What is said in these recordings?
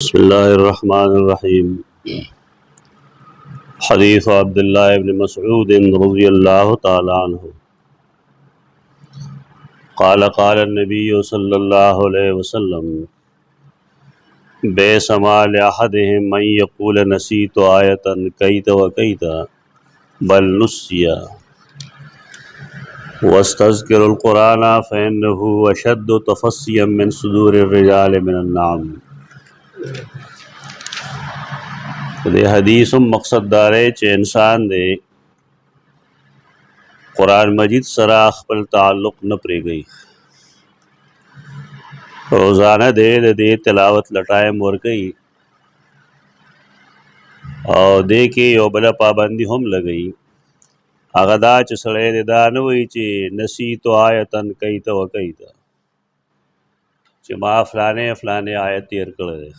बिस्मिल्लाहिर्रहमानिर्रहीम। हदीस अब्दुल्लाह इब्न मसऊद रज़ियल्लाहु तआला अन्हु क़ाल क़ाल नबी सल्लल्लाहु अलैहि वसल्लम बैसमा लिअहदिहिम मन यक़ूल नसीतु आयतन कईत व कईत बल नुस्सिया वस्तज़किरुल क़ुरान फ़इन्नहु अशद्दु तफ़स्सियम मिन सुदूरिर रिजाल मिनन नाम। दे हदीस मकसद दारे चे इंसान दे कुरान मजिद सरा खपल ताल्लुक़ न परे गई। रोज़ाना दे तिलावत लटाइम वर गई और दे के यो बला पाबंदी हम लगई अगदा च सड़े दे दान वही चे नसी तो आयतन कई तो कई था चे माँ फलाने फलाने आयत यर कर दे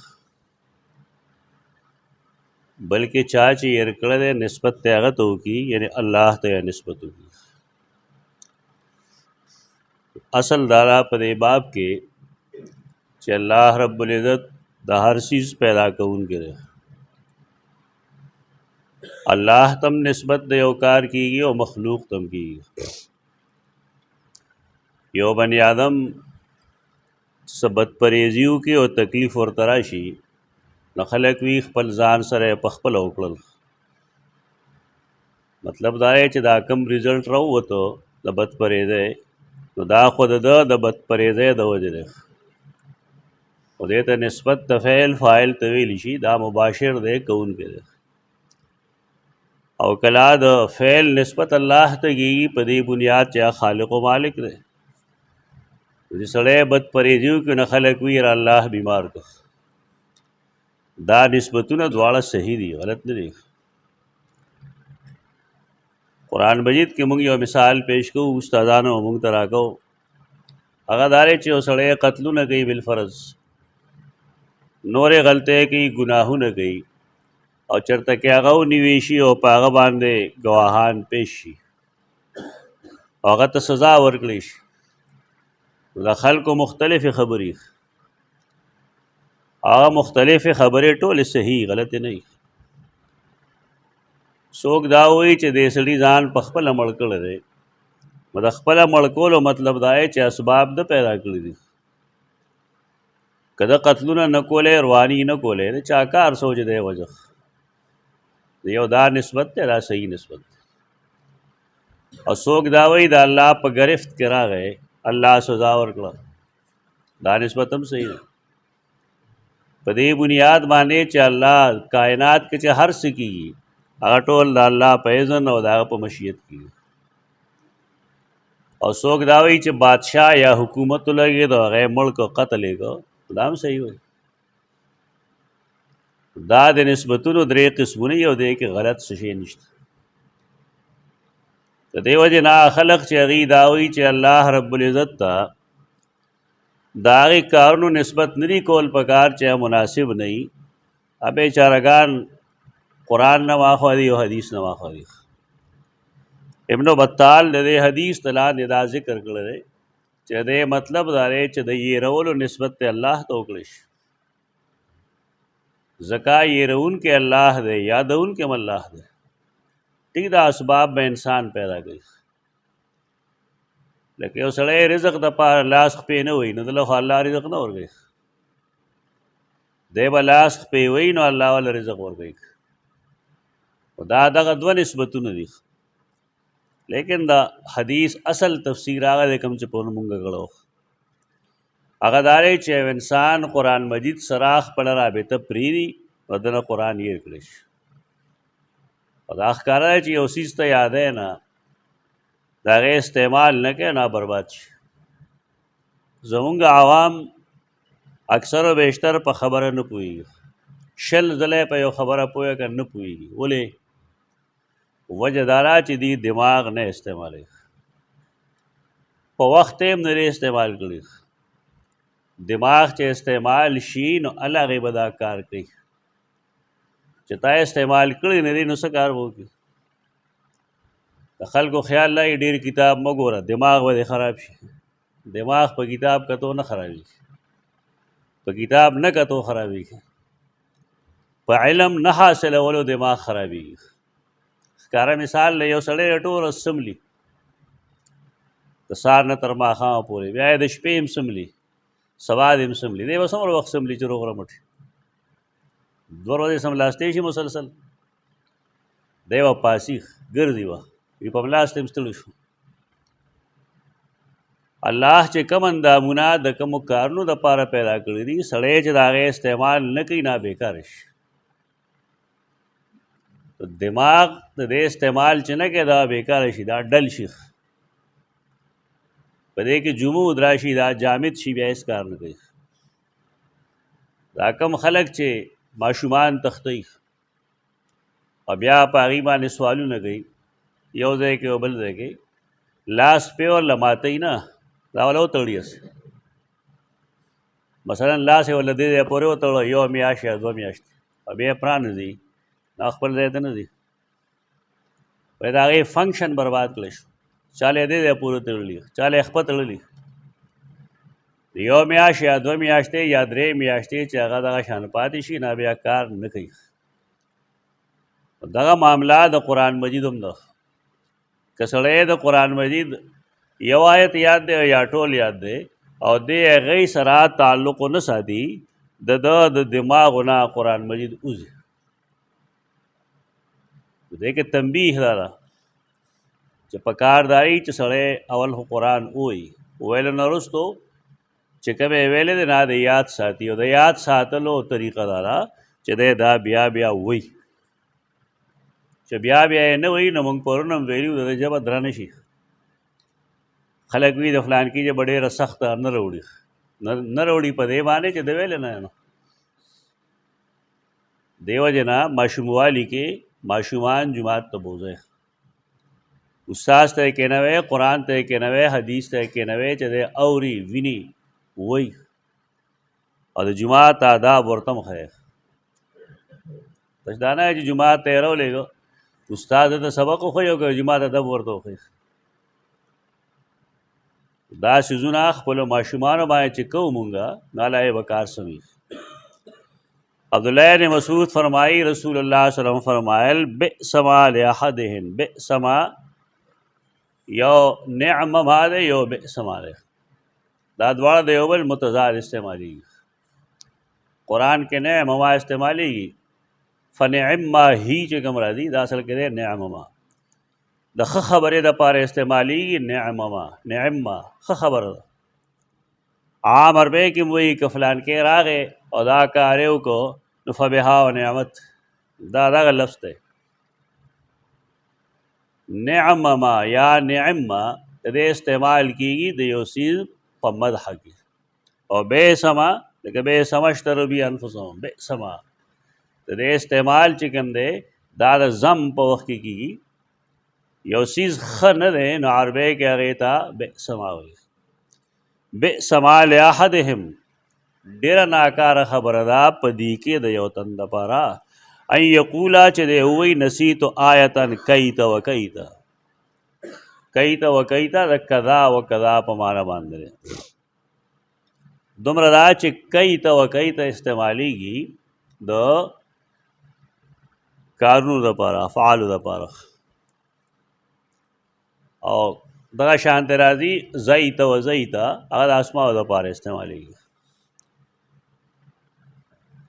बल्कि चाची यर कर दे निस्बत त्यागत होगी यानी अल्लाह ते निस्बत होगी। असल दारा पदे बाप के चे अल्लाह रब्बुल इज़्ज़त दा हर चीज़ पैदा कौन करे अल्लाह तम निस्बत दे औकार की और मखलूक तम की यो बनी आदम सबत परेजियों की और तकलीफ़ और तराशी न खलक वी खपल जान सरे पखपल औकड़ल मतलब दाए चे दा कम रिजल्ट रहो वो तो द बद परेजे तो दा खुद द बद परेजे द वजह उदे निस्बत तफ़ैल फ़ाइल तवीलिशी दा मुबाशिर दे कौन के दे और कला द फ़ैल निस्बत अल्लाह तगी पदी बुनियाद चा खालिक व मालिक दे जिसड़े बद परेजियों के न खलक वी अल्लाह बीमार को दा निस्बतु न द्वाड़ा सही दी गलत नहीं। कुरान मजीद के मुंग यो मिसाल पेश को उस्तादान व मुंग तरा को अगर दारे चे सड़े कत्लु न गई बिलफर्ज नोरे गलते की गुनाहू न गई और चरता क्या गौ निवेशी और पागा बांधे गवाहान पेशी और तो सज़ा वर्कलिश दखल को मुख्तलिफ खबरी आ मुख्तलिफ खबरें टोल सही गलत नहीं सोक दावई चे देसड़ी जान पखपल अमल कर दे मदखपल मड़कोलो मतलब दाए चे असबाब द पैदा कर दी कदा कत्लु न कोले रवानी न कोले चाकार सोच दे वजह यो दा निस्बत तेरा सही निस्बत और सोक दावई दा अल्लाह पर गिरफ्त करा गए अल्लाह सजा वर्कला दा निस्बत हम सही नहीं पदे बुनियाद माने चे अल्लाह कायनात के चे हर सिकी अगर टोल दा अल्लाह पैजन और दा पर मशीयत की और सोक दावई चे बादशाह या हुकूमत लगे तो गैर मुल्क कत्ल को दाम सही हुई दाद निस्बतुन दरे किस्मुन यो दे के गलत सशे निश्त तो दे वजह ना खलक चे अगी दावई चे अल्लाह रब्बुल इज़्ज़त ता दागी कारनु निस्बत नरी कोल पकार चे मुनासिब नहीं अबे चारगान कुरान न वाखवादी और हदीस न वाखवादी इब्न बत्ताल दे हदीस तला निदा जिक्र कर दे चे दे मतलब दारे चे दे ये रवल निस्बत अल्लाह तोकलिश ज़का ये रउन के अल्लाह दे या दउन के अल्लाह दे ठीक दा असबाब में इंसान पैदा गई लेकिन वो सड़े रिज़क दपा लास्क पे न हुई न तो अल्लाह रिज़क न और गई दे लास्क पे हुई न अल्लाह वाला रिज़क और गई दादा का द्वा निस्बतु न दी लेकिन दा हदीस असल तफसीर आगा दे कम चपोन मुंगा गड़ो अगर दारे चे इंसान कुरान मजिद सराख पढ़ रहा बेतब प्रीरी वदना कुरान ये कलिश और आखकारा चे उसीज तो याद है ना दागे इस्तेमाल न के ना बर्बाद जमूंगा आवाम अक्सर व बेशतर पर खबर न पुई शल ज़ले पर यो खबर पोए कर न पुई बोले वजदारा ची दी दिमाग न इस्तेमाल पर वक्त नरे इस्तेमाल करी दिमाग चे इस्तेमाल शीन अलग बदा कार कई चता इस्तेमाल करी नरी नुसकार वो की खल को ख्याल लाई डेर किताब मगोरा दिमाग वह ख़राब शी दिमाग पर किताब का तो न खराबी पर किताब न का तो खराबी په علم نه حاصلولو دماغ خرابېږي. ښکاره مثال له یو سړی ټوله سملي د سهار نه تر ماښامه پورې، بیا یې د شپې هم سملي، سبا دې هم سملي، دی به څومره وخت سملي چې روغ رمټ 2 ورځې سملاستی شي مسلسل، دی به پاسي ګرځي به وي په ملاستې هم ستړي شو. الله چې کوم اندامونه د کومو کارونو دپاره پیدا کړي دي، سړی چې د هغې استعمال نه کوي نه بېکاره شي. دماغ د دې استعمال چې نه کوي دا بېکاره شي، دا ډل شي، په دې کې جمود راشي، دا جامد شي، بیا هېڅ کار نه کوي. دا کم خلک چې ماشومان تښتوي او بیا په هغې باندې سوالونه کوي، یو ځای کې او بل ځای کې، لاس پې ورله ماتوي نه، دا وله وتړي. مثلا لاس یې ورله دې ځای پورې وتړه 1 میاشت یا 2 میاشتې، او بیا یې پرانځي، دا خپل ځای ته نه ځي، باید د هغې فنکشن برباد کړی شو. چاله یې دې ځای پورې تړلي، چاله یې خپه تړلي، 1 میاشت یا 2 میاشتې یا 3 میاشتې چې هغه دغه شان پاتې شي، نه بیا کار نه کوي. دغه معامله د قرآن مجید هم ده. که سړی د قرآن مجید یو آیت یاد دی یا ټول یاد دی او دې هغې سره تعلق نه ساتي، د دماغو نه قرآن مجید وځي. دې کې تنبیه دا ده چې په کار داري چې سړی اول خو قرآن ووایي، ویلو نه وروستو چې کوم یې ویلې دی نه د یاد ساتي، او د یاد ساتلو طریقه دا ده چې دی دا بیا بیا وایي. چې بیا بیا یې نه وایي نو موږ پرون هم ویلي د ژبه درنه شي. خلک وي د فلانکي ژبه ډېره سخته نه راوړي، نه راوړي په دې باندې چې د ویلې نه نو. دې وجې نه ماشوموالي کې ماشومان جومات ته بوځئ، استاذ ته یې کېنوئ، قرآن ته یې کېنوئ، حدیث ته یې کېنوئ چې دی اوري ویني وایي، او د جومات آداب ورته هم ښیئ. بس دا نه چې جومات ته یې راولېږه استاد ته سبق وښیي او که جومات ادب ورته وښیي. دا څیزونه خپلو ماشومانو باندې چې کوو مونږه نو الله یې به کار سموي. عبداللہ بن مسعود فرمائی رسول اللہ صلی اللہ علیہ وسلم فرمائل بئس ما لأحدهم، بئس ما یو نعم ما دے یو بئس ما دے، دا دوارا دے یو بل متضاد استعمالی گی. قرآن کے نعم ما استعمالی گی، فنعم ما ہی چکم را دی، دا اصل کے دے نعم ما، دا خبر دا پارے استعمالی گی نعم ما، نعم ما خبر دا عام عربے کی وہی کفلان کے راغے او دا کاریو کو نو فبها و نعمت، دا لفظ تے نعم ما یا نعم ما دے استعمال کی گی دے یو سیز پا مدح کی، او بے سما لیکن بے سمشتر بی انفسهم بے سما دے استعمال چکم دے دا زم پا وقت کی گی یو سیز خن دے نو عربے کے اغیتا بے سما ہوئی. بئس ما لأحدهم ډیره ناکاره خبره ده په دې کې د یو تن دپاره ان یقولا چې دی ووایي نسیتو آیتا کیت و کیت، کیت و کیت د کذا و کذا په معنی باندې دی. دومره دا چې کیت و کیت استعمالیږي د کارونو دپاره افعالو دپاره، او دغه شانته راځي زیت و زیت هغه د اسماء دپاره استعمالیږي.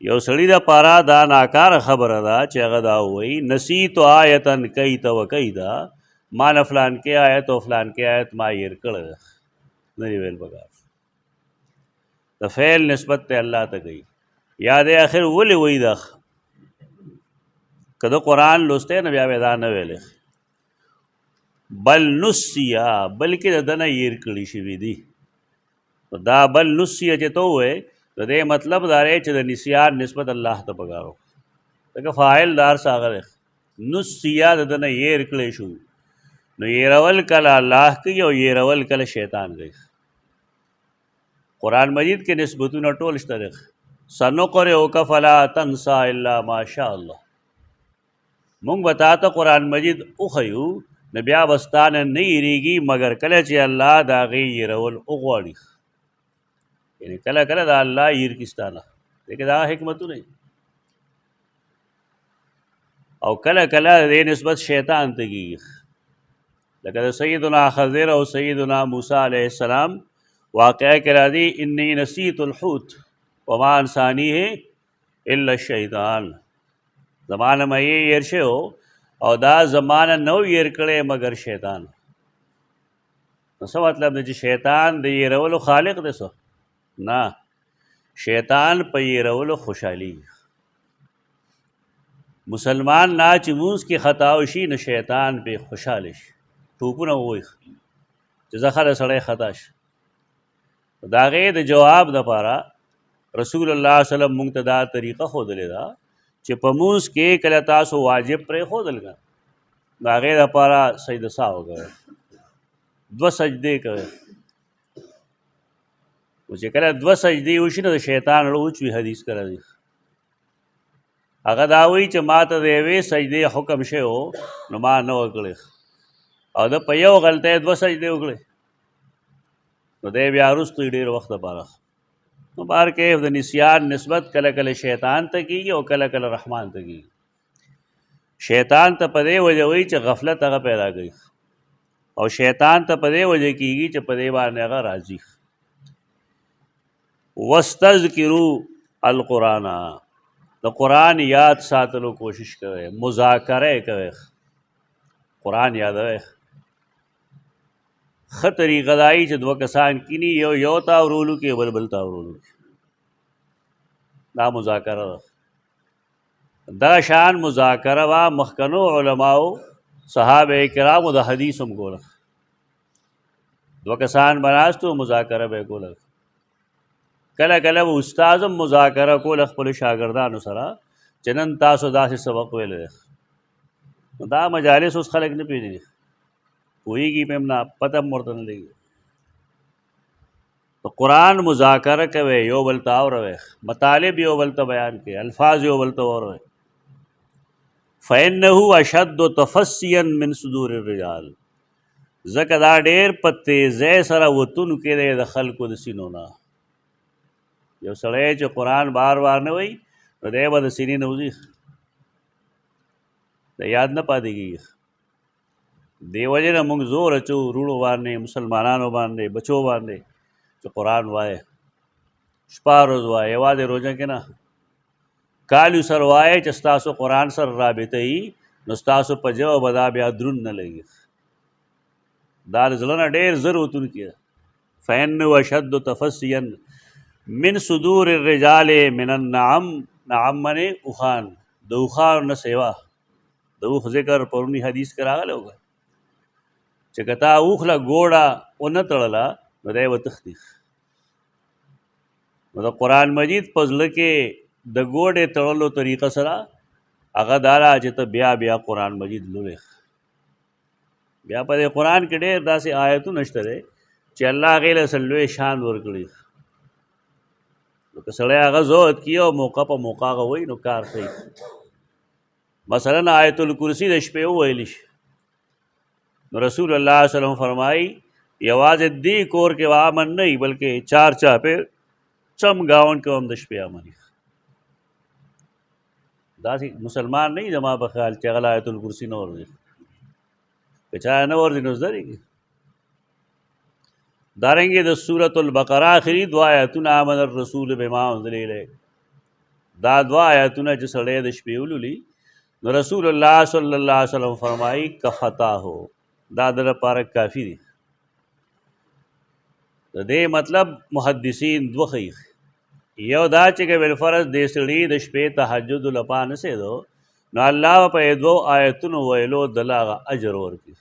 یو سړي دپاره دا ناکاره خبره ده چې هغه دا ووایي نسیتو آیتا کیت و کیت، ما نه فلان کې آیت او فلان کې آیت ما هیر کړی ده، نه دی ویل پکار. د فعل نسبت ته الله ته کوي، یا دی آخر ولې وایي دا که د قرآن لوستی نه بیا به دا نه ویلی، بل نسیه بلکې د ده نه هیر کړي شوي دي. دا بل نسیه چې ته ووایې د دې مطلب دا دی چې د نسیان نسبت الله ته پکار و، ځکه فاعل دار هغه دی. نسیه د ده نه هیر کړی شو، نو هیرول کله الله کوي او هیرول کله شیطان کوي. قرآن مجید کې نسبتونه ټول شته دی. سنقرئک فلا تنسى الا ما شاء الله، مونږ به تا ته قرآن مجید وښیو نو بیا به ستانه نه هیرېږي مګر کله چې الله د هغې هیرول وغواړي. یعنې کله کله د الله هیر کي ستانه، لیکن دا حکمتونه او کله کله د نسبت شیطان ته کیږي لکه د سیدنا خضر او سیدنا موسی علیه السلام واقعه کې راځي انی نسیت الحوت وما انسانیه الا الشیطان زمانه مې ير شو او دا زمانه نو ير کړي مگر شیطان. نو څه مطلب دی چې شیطان د يرولو خالق دی څه نه، شیطان په يرولو خوشحالي. مسلمان نا چې مونږ کې خطا وشي نو شیطان به خوشاله شي ټوپونه ووي چې زخه سړی خطا شي. د هغې د جواب دپاره رسول الله صلی الله علیه وسلم مونږ ته دا طریقه ښودلې ده چې په مونځ کې کله تاسو واجب پرېښودل که د هغې دپاره سجده سهو کوئ، 2 سجدې کوئ. خو چې کله 2 سجدې وشي نو د شیطان زړه وچوي. حدیث کې راځي هغه دا وایي چې ما ته د یوې سجدې حکم شوی و نو ما نه وکړې او د په یو غلطۍ 2 سجدې وکړې نو دی بیا وروستو ډېر وخت دپاره. نو بهر کیف د نسیان نسبت کله کله شیطان ته کېږي او کله کله رحمان ته کېږي. شیطان ته په دې وجه وایي چې غفلت هغه پیدا کوي او شیطان ته په دې وجه کېږي چې په دې باندې هغه راځي. واستذکروا القرآن، د قرآن یاد ساتلو کوشش کوئ، مذاکره کوئ، قرآن یادوئ. ښه طریقه دا وي چې 2 کسان کینی یو ته اورولو کې بل بل ته اورولو کې، دا مذاکره ده. دا شان مذاکره وا مخکنو علماو صحابه کرامو د حدیث هم کوله. 2 کسان بناستو مذاکره به کوله. کله کله استاد هم مذاکره کوله خپل شاګردانو سره چې نن تاسو داسې سبق ویل دی. دا مجالس اوس خلک نه پیژني، پوهېږي په هم نه، پته هم ورته نه لګي. په قرآن مذاکره کوئ، یو بل ته اوروئ، مطالب یو بل ته بیان کړئ، الفاظ یو بل ته واوروئ. فإنه اشد تفسیا من صدور الرجال، ځکه دا ډېر په تیزۍ سره وتونکی دی د خلکو د سینو نه. یو سړی چې قرآن بار بار نه وایي نو دی به د سینې نه وځي، د یاد نه پاتې کېږي. دې وجې نه موږ زور اچو وروڼو باندې، مسلمانانو باندې، بچو باندې چې قرآن وایه، شپه ورځ وایه، یوازې روژه کې نه، کال یو سر وایه چې ستاسو قرآن سره رابطه وي نو ستاسو په ژبه به دا بیا دروند نه لګي. دا د زړه نه ډېر زر وتونکی ده. فإنه اشد تفسیا من صدور الرجال من النعم، نعم منې اوښان، د اوښانو نه سیوا. د اوښ ذکر پرونی حدیث کې راغلی وګه چې که تا اوښ له ګوړه ونه تړله نو دی به تښتي. نو د قرآن مجید په زړه کې د ګوډې تړلو طریقه سره هغه دا ده چې ته بیا بیا قرآن مجید لولې. بیا په دې قرآن کې ډېر داسې آیتونه شته دی چې الله هغې له څه لوی شان ورکړي. نو که سړی هغه زود کي او موقع په موقع هغه وایي نو کار ښه. مثلا آیت الکرسی د شپې وویلی شي نو رسول الله صلی الله علیه وسلم فرمایي یوازې دې کور کې امن نه وي بلکې 4 چاپې چم گاون کې هم د شپې امن وي. داسې مسلمان نه وي زما په خیال چې هغه آیت الکرسی نه ورځي، که چا نه ورځي نو زده رېږي. دارنګې د سورة البقره آخري 2 آیتونه آمن الرسول بما انزل الیک، دا 2 آیتونه چې سړی د شپې ولولي نو رسول الله صلی الله علیه وسلم فرمایي کفتاه، دا د لپاره کافي دي. د دې مطلب محدثین 2 ښیي. یو دا چې که بالفرض دې سړي د شپې تهجد لپاره نسېدو نو الله په 2 آیتونو ویلو دله هغه اجر ورکړي.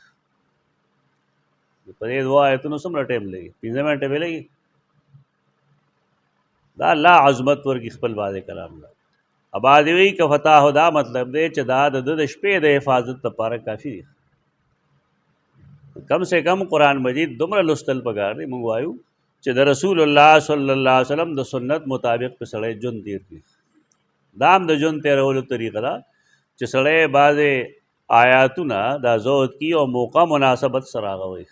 په دې 2 آیتونو څومره ټایم لګي؟ 15 منټه به لګي. دا الله عظمت ورکړي خپل باندې کلام له ابادي وی که فتح دا مطلب دی چې دا د شپې د حفاظت لپاره کافي دی. کم سے کم قرآن مجید دومره لوستل پکار دی. موږ وایو چې د رسول الله صلی الله علیه وسلم د سنت مطابق په سړی ژوند تیر کړي. دا هم د ژوند تیرولو طریقه ده چې سړی بعضې آیاتونه دا زود کي او موقع مناسبت سره هغه وایي.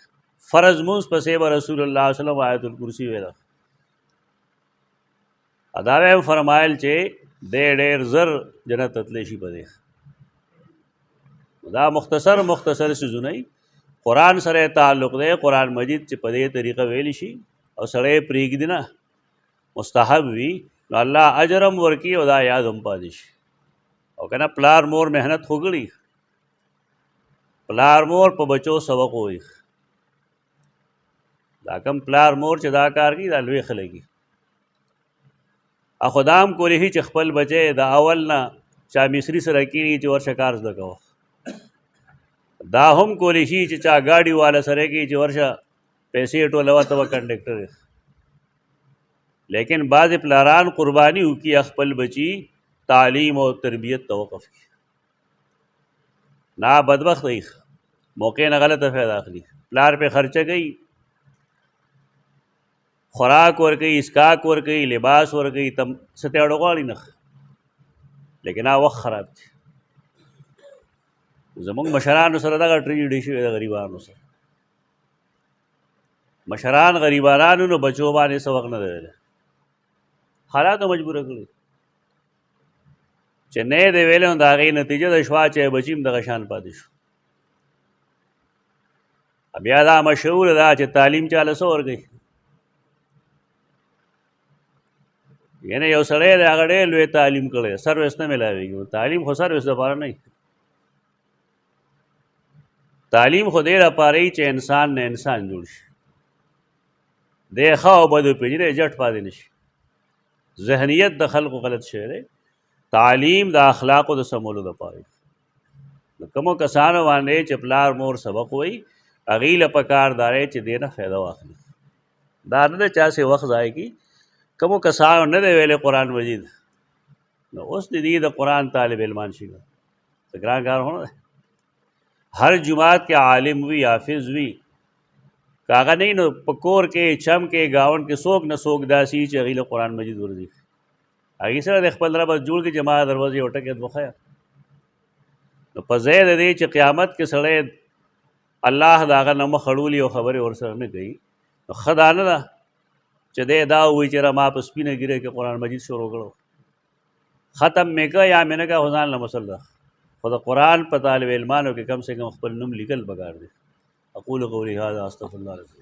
فرض مونځ پسې به رسول الله صلی الله علیه وسلم آیت الکرسی ویله. دا به هم فرمایل چې دی ډېر زر جنت ته تللی شي په دې. دا مختصر مختصر سيزونه قرآن سره تعلق دی. قرآن مجید چې په دې طریقه ویلی شي او سړی پرېږدي نه مستحب وي نو الله اجر هم ورکي او دا یاد هم پاتې شي. او که نه پلار مور محنت خو کړي، پلار مور په بچو سبق ووایي. دا کم پلار مور چې دا کار کوي دا لوی خلک دي. خو دا هم کولی شي چې خپل بچی د اول نه چا مصري سره کېږي چې ورشه کار زده کوه. دا هم کولی شي چې چا ګاډي والا سره کېږي چې ورشه پیسې ټولوه ته به کنډکټر یې. لیکن بعضې پلاران قرباني وکړي خپل بچي تعلیم او تربیت ته وقف کړي. نا بدبخت دی، موقع نه غلطه فایده اخلي. پلار پې خرچه کوي، خوراک ورکوي، اسکاک ورکوي، لباس ورکوي، تم څه ته اړه غواړي نه، لیکن وخت خراب دی. زمونږ مشرانو سره دغه ټریډي شوی د غریبانو سره. مشران غریبانانو نو بچو باندې څه وخت نه دی ویلی، حالاتو مجبوره کړي چې نه یې دی ویلی نو د هغې نتیجه د شوه چې بچي هم دغه شان پاتې شو. بیا دا مشهوره ده چې تعلیم چاله څه ورکوي، یعنی یو سړی دی هغه ډېر لوی تعلیم کړی، سروس نه میلاویږي. تعلیم خو سروس دپاره نه وي، تعلیم خو دې دپاره وي چې انسان نه انسان جوړ شي، دی ښه او بد وپېژني، جټ پاتې نه شي. ذهنیت د خلقو غلط شوی دی. تعلیم د اخلاقو د سمولو دپاره وي. د کومو کسانو باندې چې پلار مور سبق وایي هغې له پکار دا دی چې دې نه فایده واخلي. دا نه ده چا سې وخت ضایع کړي. کومو کسانو نه دی ویلی قرآن مجید نو اوس د دې د قرآن طالب علمان شي، څه ګران کار خو نه دی. هر جماعت کې عالم وي، حافظ وي، که هغه نه وي نو په کور کې چم کې ګاونډ کې څوک نه څوک داسې وي چې هغې له قرآن مجید ورځي. هغې سره د خپل ربط جوړ کړي چې ما دروازې یو ټکی وښیه. نو په ځای د دې چې قیامت کې سړی الله د هغه نه مخ اړولي او خبرې ورسره نه کوي، نو ښه دا نه ده چې دی دا ووایي چې ما په سپینه ګیره کې قرآن مجید شروع کړو، ختم مې که یا مې نه که، خو ځان له مسل ده. خو د قرآن په طالب علمانو کې کم سے کم خپل نوم لیکل پکار دی. اقول قولی هذا استغفر الله لکم.